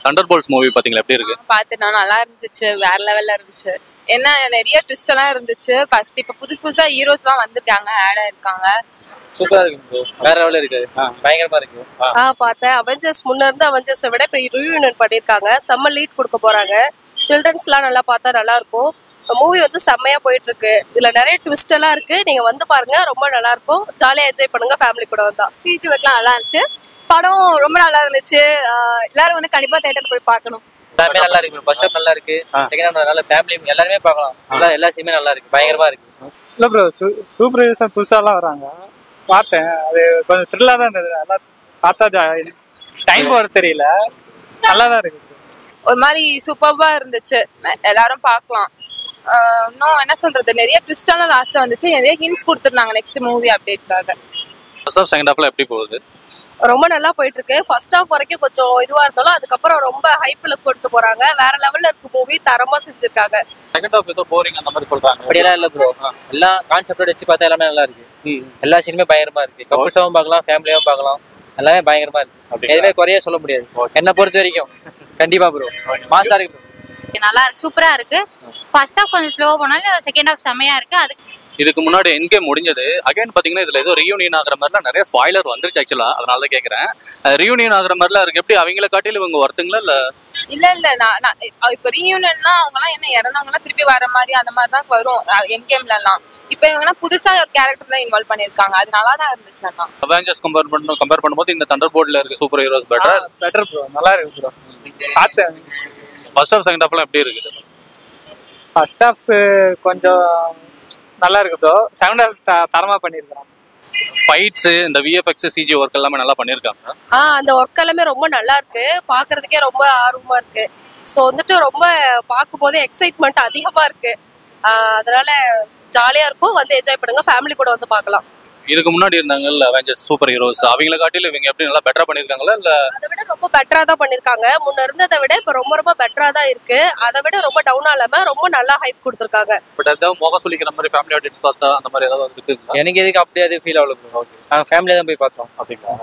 Thunderbolts movie பாத்தீங்களா எப்படி இருக்கு? பாத்துட்டோம், நல்லா இருந்துச்சு, வேற லெவல்ல இருந்துச்சு. என்ன நிறைய ட்விஸ்ட் எல்லாம் இருந்துச்சு. ஃபர்ஸ்ட் இப்ப புதுசா ஹீரோஸ்லாம் வந்துட்டாங்க, ஆட் ஆயிருக்காங்க. சூப்பரா இருக்கு ப்ரோ, வேற லெவல்ல இருக்கு, பயங்கரமா இருக்கு. பார்த்தேன். அவெஞ்சர்ஸ் முன்ன இருந்த அவெஞ்சர்ஸை விட இப்போ ரீயூனியன் பண்ணியிருக்காங்க. செம்ம லீட் கொடுக்க போறாங்க. சில்ட்ரன்ஸ்லாம் நல்லா பார்த்தா நல்லா இருக்கும். மூவி வந்து செம்மையா போயிட்டு இருக்கு. இதுல நிறைய ட்விஸ்ட் எல்லாம் இருக்கு. நீங்க வந்து பாருங்க, ரொம்ப நல்லா இருக்கும். ஜாலியா என்ஜாய் பண்ணுங்க ஃபேமிலி கூட வந்தா. சிஜி ஒர்க்லாம் நல்லா இருந்துச்சு, படம் ரொம்ப நல்லா இருந்துச்சு. எல்லாரும் வந்து கண்டிப்பா தியேட்டர் போய் பார்க்கணும். எல்லாமே நல்லா இருக்கு, ஃபர்ஸ்ட் ஹாஃப் நல்லா இருக்கு, செகண்ட் ஹாஃப் நல்லா, ஃபேமிலி எல்லாருமே பார்க்கலாம். எல்லா சீனுமே நல்லா இருக்கு, பயங்கரமா இருக்கு. இல்லை ப்ரோ, சூப்பர் ஹீரோஸ் புதுசாலாம் வராங்க, பார்த்தேன். அது கொஞ்சம் த்ரில்லாக தான் இருந்தது. நல்லா பார்த்தா டைம் போகிற தெரியல, நல்லா தான் இருக்கு. ஒரு மாதிரி சூப்பர்வா இருந்துச்சு, எல்லாரும் பார்க்கலாம். இன்னும் என்ன சொல்றது, நிறைய ட்விஸ்டான லாஸ்ட்ல வந்துச்சு, நிறைய ஹிண்ட்ஸ் கொடுத்துருந்தாங்க நெக்ஸ்ட் மூவி அப்டேட்காக. ஃபர்ஸ்ட் ஹாஃப் செகண்ட் ஹாஃப்ல எப்படி போகுது? ரொம்ப நல்லா போயிட்டு இருக்கு. ஃபர்ஸ்ட் ஹாஃப் வரைக்கும் கொஞ்சம் இதுவா இருந்தாலும் அதுக்கப்புறம் ரொம்ப ஹைப்ல கொண்டு போறாங்க. வேற லெவல்ல இருக்கு மூவி, தரமா செஞ்சிருக்காங்க. செகண்ட் ஹாஃப் ஏதோ போரிங் அந்த மாதிரி சொல்றாங்க. அப்படியெல்லாம் இல்ல ப்ரோ, எல்லா கான்செப்டோட வச்சு பார்த்தா எல்லாமே நல்லா இருக்கு. எல்லா சீனுமே பயங்கரமா இருக்கு. கப்புள்ஸாவும் பார்க்கலாம், ஃபேமிலியாவும் பார்க்கலாம், எல்லாமே பயங்கரமா இருக்கு. எதுவுமே குறைய சொல்ல முடியாது என்ன பொறுத்த வரைக்கும். கண்டிப்பா ப்ரோ, மாசா இருக்கு. நல்லா இருக்கு, சூப்பரா இருக்கு. ஃபர்ஸ்ட் ஹாஃப் கொஞ்சம் ஸ்லோ போனாலும் செகண்ட் ஹாஃப் செமையா இருக்கு. அதுக்கு இதுக்கு முன்னாடி என்கேம் முடிஞ்சது. அகைன் பாத்தீங்கன்னா இதுல ஏதோ ரீயூனியன் ஆகிற மாதிரிலாம் நிறைய ஸ்பாய்லர் வந்துருச்சு ஆக்சுவலா, அதனால தான் கேட்கறேன். ரீயூனியன் ஆகிற மாதிரிலாம் இருக்கு. எப்படி அவங்கள காட்டில இவங்க ஒருத்தங்களா இல்ல? இல்ல நான் இப்ப ரீயூனியன்னா அவங்க எல்லாம் என்ன இறந்தாங்கன்னா திருப்பி வர மாதிரி அந்த மாதிரி தான் வரும் என்கேம்ல எல்லாம். இப்ப இவங்க புதுசா ஒரு கேரக்டர்ல இன்வால்வ் பண்ணிருக்காங்க, அது நல்லா தான் இருந்துச்சு. அண்ணா அவெஞ்சர்ஸ் கம்பேர் பண்ணும்போது இந்த தண்டர்போல்ட்ல இருக்க சூப்பர் ஹீரோஸ் பெட்டர் ப்ரோ, நல்லா இருக்கு ப்ரோ, பார்த்தேன். ஃபர்ஸ்ட் ஹாஃப் செகண்ட் ஹாஃப்லாம் எப்படி இருக்குது? ஃபர்ஸ்ட் ஹாஃப் கொஞ்சம் நல்லா இருக்கு ப்ரோ, செகண்ட் ஹாஃப் தரமா பண்ணியிருக்காங்க. ஃபைட்ஸ், இந்த விஎஃப்எக்ஸ், சிஜி ஒர்க் எல்லாமே நல்லா பண்ணியிருக்காங்க. அந்த ஒர்க் எல்லாமே ரொம்ப நல்லா இருக்கு, பாக்குறதுக்கே ரொம்ப ஆர்வமா இருக்கு. ஸோ வந்துட்டு ரொம்ப பார்க்கும்போதே எக்ஸைட்மெண்ட் அதிகமா இருக்கு. அதனால ஜாலியா இருக்கும், வந்து என்ஜாய் பண்ணுங்க, ஃபேமிலி கூட வந்து பார்க்கலாம். இதுக்கு முன்னாடி இருந்தாங்கல்ல அவெஞ்சர்ஸ் சூப்பர் ஹீரோஸ், அவங்கள காட்டில இவங்க எப்படி நல்லா பெட்டரா பண்ணிருக்காங்களா இல்ல? அதை விட ரொம்ப பெட்டரா தான் பண்ணிருக்காங்க. முன்ன இருந்ததை விட இப்ப ரொம்ப ரொம்ப பெட்டரா தான் இருக்கு. அதை விட ரொம்ப டவுனா இல்லாம ரொம்ப நல்லா ஹைப் கொடுத்துருக்காங்க. பட் ஏதாவது முக சொல்லிக்கிற மாதிரி ஃபேமிலி ஆடியன்ஸ் பார்த்தா அந்த மாதிரி ஏதாவது இருக்குங்களா? எனக்கு எதுக்கு அப்படியே அது ஃபீல் ஆகல ப்ரோ. நாங்கள் ஃபேமிலியாக தான் போய் பார்த்தோம். அப்படிங்களா?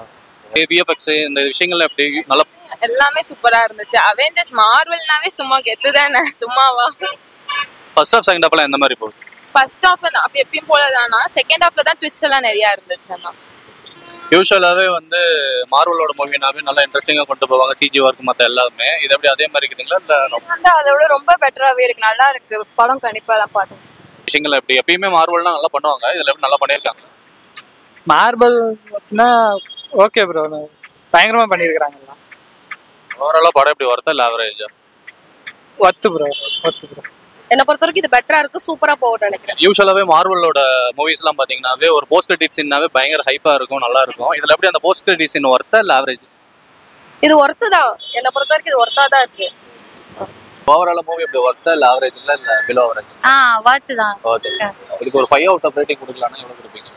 விஎஃப்எக்ஸ் இந்த விஷயங்கள்ல எப்படி நல்லா எல்லாமே சூப்பரா இருந்துச்சு. அவெஞ்சர்ஸ் மார்வல்னாவே சும்மா கெத்து தானே, சும்மாவா? ஃபர்ஸ்ட் ஹாஃப் செகண்ட் ஹாஃப்ல எந்த மாதிரி போகுது? ஃபர்ஸ்ட் ஹாஃப் அப்ப எப்பயும் போலதானா, செகண்ட் ஹாஃப்ல தான் ட்விஸ்ட் எல்லாம் நிறைய இருந்துச்சு. அண்ணா யூஸ்வலாவே வந்து மார்வலோட மூவினாவே நல்லா இன்ட்ரெஸ்டிங்கா கொண்டு போவாங்க, சிஜி ஒர்க் மத்த எல்லாமே. இது எப்படி அதே மாதிரி இருக்குதுங்களா இல்ல? வந்து அதை விட ரொம்ப பெட்டராவே இருக்கு, நல்லா இருக்கு படம். கண்டிப்பா தான் பார்த்தேன். விஷயங்கள் எப்படி எப்பயுமே மார்வல்னா நல்லா பண்ணுவாங்க, இதுல எப்படி நல்லா பண்ணிருக்காங்க? மார்பல் பார்த்தீங்கன்னா ஓகே ப்ரோ, பயங்கரமா பண்ணியிருக்கிறாங்க. ஓவராலா படம் எப்படி ஒர்த்தா இல்ல ஆவரேஜா? ஒத்து ப்ரோ. என்னை பொறுத்த வரைக்கும் இது பெட்டரா இருக்கு, சூப்பரா போகும்னு நினைக்கிறேன். யூஸ்வலாவே மார்வலோட மூவிஸ் எல்லாம் பாத்தீங்கன்னாவே ஒரு போஸ்ட் கிரெடிட் சீன்னாவே பயங்கர ஹைப்பா இருக்கும், நல்லா இருக்கும். இதுல எப்படி அந்த போஸ்ட் கிரெடிட் சீன் ஒர்த்தா இல்ல ஆவரேஜ்? இது ஒர்த்து தான், என்னை பொறுத்த வரைக்கும் இது ஒர்த்தா தான் இருக்கு. ஓவராலா மூவி எப்படி ஒர்த்தா இல்ல ஆவரேஜ் இல்ல பிலோ ஆவரேஜ்? வாத்து தான். இதுக்கு ஒரு 5 அவுட் ஆஃப் ரேட்டிங் கொடுக்கலாம்னா எவ்வளவு கொடுப்பீங்க?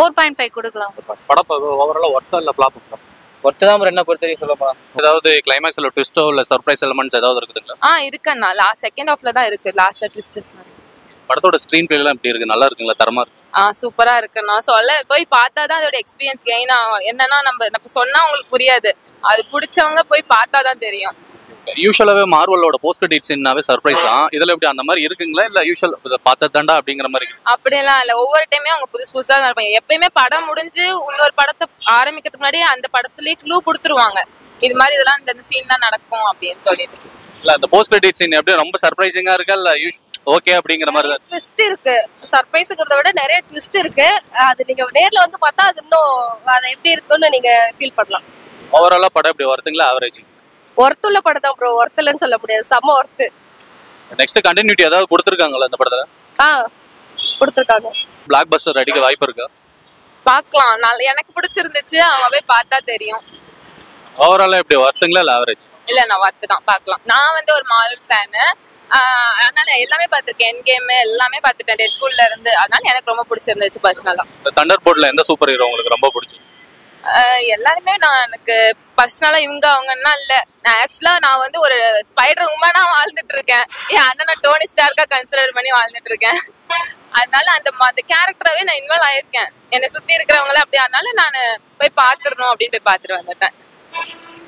4.5 கொடுக்கலாம். படம் ஓவராலா ஒர்த்தா இல்ல ஃபிளாப்? ஒருத்தர் தான் என்ன பொறுத்த வரைக்கும் சொல்ல போலாம். ஏதாவது கிளைமேக்ஸ்ல ட்விஸ்டோ இல்ல சர்ப்ரைஸ் எலிமெண்ட்ஸ் ஏதாவது இருக்குதுங்களா? இருக்குண்ணா, லாஸ்ட் செகண்ட் ஹாஃப்ல தான் இருக்கு, லாஸ்ட்ல ட்விஸ்டஸ். படத்தோட ஸ்கிரீன் பிளே எல்லாம் எப்படி இருக்கு? நல்லா இருக்குங்களா? தரமா இருக்கு? சூப்பரா இருக்குண்ணா. சொல்ல போய் பார்த்தா தான் அதோட எக்ஸ்பீரியன்ஸ் கெயின் ஆகும். என்னன்னா நம்ம சொன்னா உங்களுக்கு புரியாது, அது பிடிச்சவங்க போய் பார்த்தா தான் தெரியும். யூஸ்வலாவே மார்வலோட போஸ்ட் கிரெடிட் சீன்னாவே சர்ப்ரைஸ் தான், இதுல எப்படி அந்த மாதிரி இருக்குங்களா இல்ல யூஸ்வல் பார்த்ததாண்டா அப்படிங்கிற மாதிரி? அப்படியெல்லாம் இல்ல, ஒவ்வொரு டைமே அவங்க புதுசா தான் இருப்பாங்க. எப்பயுமே படம் முடிஞ்சு இன்னொரு படத்தை ஆரம்பிக்கிறதுக்கு முன்னாடி அந்த படத்துலயே க்ளூ கொடுத்துருவாங்க, இது மாதிரி இதெல்லாம் இந்த சீன் தான் நடக்கும் அப்படின்னு சொல்லிட்டு. இல்ல அந்த போஸ்ட் கிரெடிட் சீன் எப்படி ரொம்ப சர்ப்ரைசிங்கா இருக்கா இல்ல ஓகே அப்படிங்கிற மாதிரி தான்? ட்விஸ்ட் இருக்கு, சர்ப்ரைஸ்ங்கிறத விட நிறைய ட்விஸ்ட் இருக்கு. அது நீங்க நேர்ல வந்து பார்த்தா அது இன்னும் அது எப்படி இருக்குன்னு நீங்க ஃபீல் பண்ணலாம். ஓவராலா படம் எப்படி வருதுங்களா ஆவரேஜ்? ஒர்த்துள்ள படம் தான் ப்ரோ, ஒர்த்துலன்னு சொல்ல முடியாது, செம்ம ஒர்த்து. நெக்ஸ்ட் கண்டினியூட்டி ஏதாவது கொடுத்துருக்காங்களா இந்த படத்துல? கொடுத்துருக்காங்க. பிளாக் பஸ்டர் அடிக்க வாய்ப்பு இருக்கா? பார்க்கலாம், எனக்கு பிடிச்சிருந்துச்சு, அவங்க போய் பார்த்தா தெரியும். ஓவராலா எப்படி வருதுங்களா இல்ல ஆவரேஜ்? இல்ல நான் ஒர்த்து தான், பார்க்கலாம். நான் வந்து ஒரு மார்வல் ஃபேனு, அதனால எல்லாமே பார்த்துருக்கேன், என் கேம் எல்லாமே பார்த்துட்டேன் டெட்பூல்ல இருந்து. அதனால எனக்கு ரொம்ப பிடிச்சிருந்துச்சு பர்சனலா. தண்டர்போல்ட்ல எந்த சூப்பர் ஹீரோ உங்களுக்கு ரொம்ப பிடிச்சது? எல்லாருமே எனக்கு பர்சனலா இவங்க அவங்கன்னா இல்ல, நான் வந்து ஒரு ஸ்பைடர் உமனா வாழ்ந்துட்டு இருக்கேன். என் அண்ணனை டோனி ஸ்டார்க்கா கன்சிடர் பண்ணி வாழ்ந்துட்டு இருக்கேன். அதனால அந்த கேரக்டராவே நான் இன்வால்வ் ஆயிருக்கேன். என்னை சுத்தி இருக்கிறவங்கள அப்படி, அதனால நான் போய் பாத்துடணும் அப்படின்னு போய் பாத்துட்டு வந்துட்டேன்.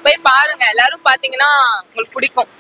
போய் பாருங்க, எல்லாரும் பாத்தீங்கன்னா உங்களுக்கு பிடிக்கும்.